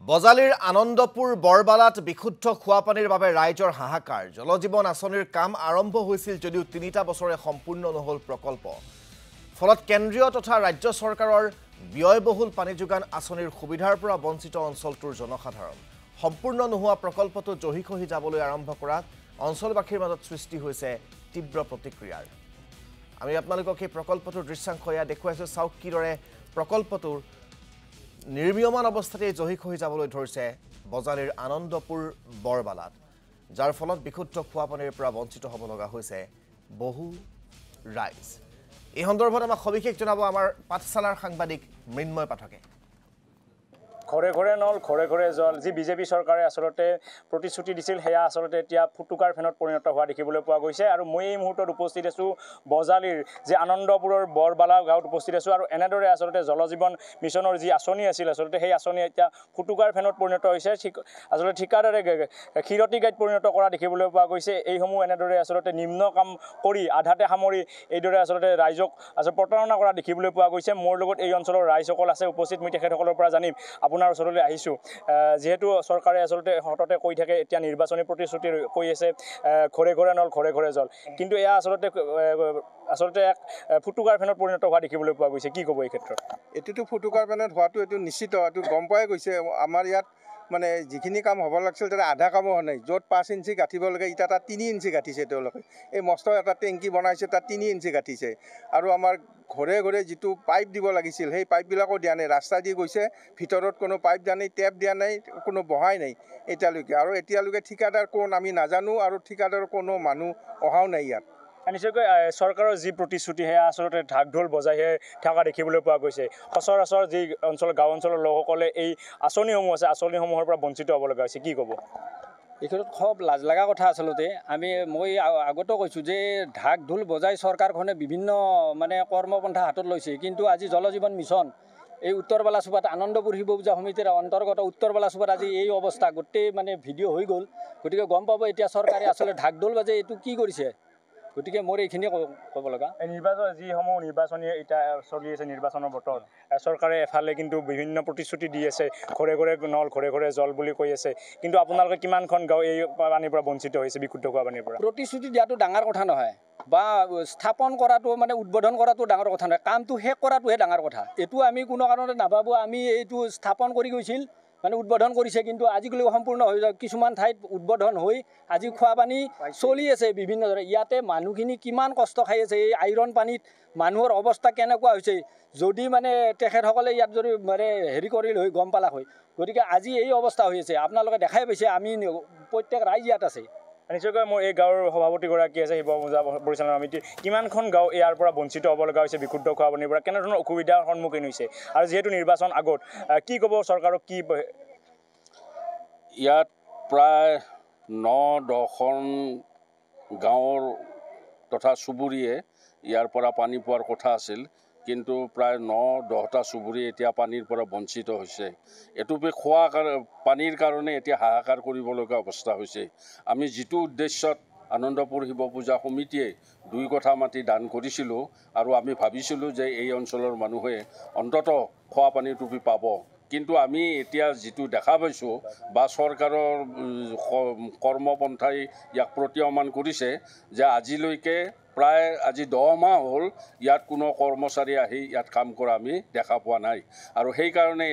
বজালিৰ আনন্দপুৰ বৰবালাত বিশুদ্ধ খোৱাপানীৰ বাবে ৰাইজৰ হাহাকাৰ জলজীৱন আঁচনিৰ কাম আৰম্ভ হৈছিল যদিও ৩টা বছৰে সম্পূৰ্ণ নহল প্ৰকল্প ফলত কেন্দ্ৰীয় তথা ৰাজ্য চৰকাৰৰ ব্যয়বহুল পানী যোগান আঁচনিৰ সুবিধাৰ পৰা বঞ্চিত অঞ্চলটোৰ জনসাধাৰণ সম্পূৰ্ণ নোহোৱা প্ৰকল্পটো জহিখহি যাবলৈ আৰম্ভ কৰাত অঞ্চলবাসীৰ মাজত সৃষ্টি হৈছে তীব্ৰ প্ৰতিক্ৰিয়াৰ আমি আপোনালোকক এই প্ৰকল্পটোৰ দৃশ্যাংশ দেখুৱাইছো চাওক কিদৰে প্ৰকল্পটোৰ নিৰ্মীয়মান অৱস্থাতে জহিখহি যাবলৈ ধৰিছে বজালিৰ আনন্দপুৰ বৰবালাত যাৰ ফলত বিশুদ্ধ খোৱাপানীৰ পৰা বঞ্চিত হ'ব লগা হৈছে বহু ৰাইজ এই সন্দৰ্ভত আমাক সবিশেষ জনাব আমাৰ পাঠশালাৰ সাংবাদিক মৃন্ময় পাঠকে ঘৰে ঘৰে নল ঘৰে ঘৰে জল যি বিজেপি চৰকাৰে আসলতে প্ৰতিশ্ৰুতি দিছিল সেয়া আসলতে এতিয়া ফুটুকাৰ ফেনত পৰিণত হোৱা দেখিবলৈ পোৱা গৈছে আৰু মই এই মুহূৰ্তত উপস্থিত আছোঁ বজালিৰ যে আনন্দপুৰৰ বৰবালা গাঁৱত উপস্থিত আছোঁ আৰু এনেদৰে আসলতে জলজীৱন মিছনৰ যি আঁচনি আছিল আসলতে সেই আঁচনি এতিয়া ফুটুকাৰ ফেনত পৰিণত হৈছে আসলতে ঠিকাদাৰে ক্ষীৰতী গাইত পৰিণত কৰা দেখিবলৈ পোৱা গৈছে এইসমূহ এনেদৰে আসলতে নিম্ন কাম কৰি আধাতে সামৰি এইদৰে আসলতে ৰাইজক প্ৰতাৰণা কৰা দেখিবলৈ পোৱা গৈছে মোৰ লগত এই অঞ্চলৰ ৰাইজসকল আছে উপস্থিত মই তেখেতসকলৰ পৰা জানিম আপোনাৰ ওচৰলৈ আহিছোঁ যেহেতু চৰকাৰে আসলতে হঠাতে কৈ থাকে এতিয়া নিৰ্বাচনী প্ৰতিশ্ৰুতি কৈ আছে ঘৰে ঘৰে নল ঘৰে ঘৰে জল কিন্তু এয়া আসলতে এক ফুটুকাৰ ফেনত পৰিণত হোৱা দেখিবলৈ পোৱা গৈছে কি ক'ব এই ক্ষেত্ৰত এইটোতো ফুটুকাৰ ফেনত হোৱাটো এইটো নিশ্চিত এইটো গম পোৱাই গৈছে আমাৰ ইয়াত মানে যিখিনি কাম হ'ব লাগিছিল তাতে আধা কামো হোৱা নাই য'ত 5 ইঞ্চি গাঁঠিব লাগে এতিয়া তাত 3 ইঞ্চি গাঁঠিছে তেওঁলোকে এই মস্ত এটা টেংকি বনাইছে তাত 3 ইঞ্চি গাঁঠিছে আৰু আমাৰ ঘৰে ঘৰে যিটো পাইপ দিব লাগিছিল সেই পাইপবিলাকো দিয়া নাই ৰাস্তা দি গৈছে ভিতৰত কোনো পাইপ দিয়া নাই টেপ দিয়া নাই কোনো বহাই নাই এতিয়ালৈকে আৰু এতিয়ালৈকে ঠিকাদাৰ কোন আমি নাজানো আৰু ঠিকাদাৰৰ কোনো মানুহ অহাও নাই ইয়াত নিশ্চয়কৈ চৰকাৰৰ যি প্ৰতিশ্ৰুতি সেয়া আসলতে ঢাক ঢোল বজাইহে থকা দেখিবলৈ পোৱা গৈছে সচৰাচৰ যি গাঁও অঞ্চলৰ লোকসকলে এই আঁচনিসমূহ আছে আঁচনিসমূহৰ পৰা বঞ্চিত হ'ব লগা হৈছে কি ক'ব এই ক্ষেত্ৰত খুব লাজ লগা কথা আচলতে মই আগতেও কৈছোঁ যে ঢাক ঢোল বজাই চৰকাৰখনে বিভিন্ন মানে কৰ্মপন্থা হাতত লৈছে কিন্তু আজি জলজীৱন মিছন এই উত্তৰ বালাচুপাত আনন্দপুৰ শিৱ পূজা সমিতিৰ অন্তৰ্গত উত্তৰ বালাচুপাত আজি এই অৱস্থা গোটেই মানে ভিডিঅ' হৈ গ'ল গতিকে গম পাব এতিয়া চৰকাৰে আচলতে ঢাক ঢোল বাজে এইটো কি কৰিছে গতিকে মোৰ এইখিনিয়ে ক'ব লগা এই যিসমূহ নিৰ্বাচনী এতিয়া চলি আছে নিৰ্বাচনৰ বতৰ চৰকাৰে এফালে কিন্তু বিভিন্ন প্ৰতিশ্ৰুতি দি আছে ঘৰে ঘৰে নল ঘৰে ঘৰে জল বুলি কৈ আছে কিন্তু আপোনালোকে কিমানখন গাঁও এই পানীৰ পৰা বঞ্চিত হৈছে বিশুদ্ধ খোৱা পানীৰ পৰা প্ৰতিশ্ৰুতি দিয়াটো ডাঙৰ কথা নহয় বা স্থাপন কৰাটো মানে উদ্বোধন কৰাটো ডাঙৰ কথা নহয় কামটো শেষ কৰাটোহে ডাঙৰ কথা এইটো আমি কোনো কাৰণতে নাভাবোঁ আমি এইটো স্থাপন কৰি গৈছিল মানে উদ্বোধন কৰিছে কিন্তু আজিকালি সম্পূৰ্ণ হৈ যায় কিছুমান ঠাইত উদ্বোধন হৈ আজি খোৱা পানী চলি আছে বিভিন্ন ধৰণে ইয়াতে মানুহখিনি কিমান কষ্ট খাই আছে এই আইৰণ পানীত মানুহৰ অৱস্থা কেনেকুৱা হৈছে যদি মানে তেখেতসকলে ইয়াত যদি মানে হেৰি কৰিল হৈ গম পালা হয় গতিকে আজি এই অৱস্থা হৈ আছে আপোনালোকে দেখাই পাইছে আমি প্ৰত্যেক ৰাইজ ইয়াত আছে নিশ্চয়কৈ মোৰ এই গাঁৱৰ সভাপতিগৰাকী আছে শিৱ পূজা পৰিচালনা সমিতিৰ কিমানখন গাঁও ইয়াৰ পৰা বঞ্চিত হ'ব লগা হৈছে বিশুদ্ধ খোৱা পানীৰ পৰা কেনেধৰণৰ অসুবিধাৰ সন্মুখীন হৈছে আৰু যিহেতু নিৰ্বাচন আগত কি ক'ব চৰকাৰক কি ইয়াত প্ৰায় 9-10খন গাঁৱৰ তথা চুবুৰীয়ে ইয়াৰ পৰা পানী পোৱাৰ কথা আছিল কিন্তু প্ৰায় 9-10টা চুবুৰী এতিয়া পানীৰ পৰা বঞ্চিত হৈছে এইটো খোৱা পানীৰ কাৰণে এতিয়া হাহাকাৰ কৰিবলগীয়া অৱস্থা হৈছে আমি যিটো উদ্দেশ্যত আনন্দপুৰ শিৱ পূজা সমিতিয়ে 2 কঠা মাটি দান কৰিছিলোঁ আৰু আমি ভাবিছিলোঁ যে এই অঞ্চলৰ মানুহে অন্ততঃ খোৱা পানীটো পাব কিন্তু আমি এতিয়া যিটো দেখা পাইছোঁ বা চৰকাৰৰ কৰ্মপন্থাই ইয়াক প্ৰতীয়মান কৰিছে যে আজিলৈকে প্ৰায় আজি 10 মাহ হ'ল ইয়াত কোনো কৰ্মচাৰী আহি ইয়াত কাম কৰা আমি দেখা পোৱা নাই আৰু সেইকাৰণে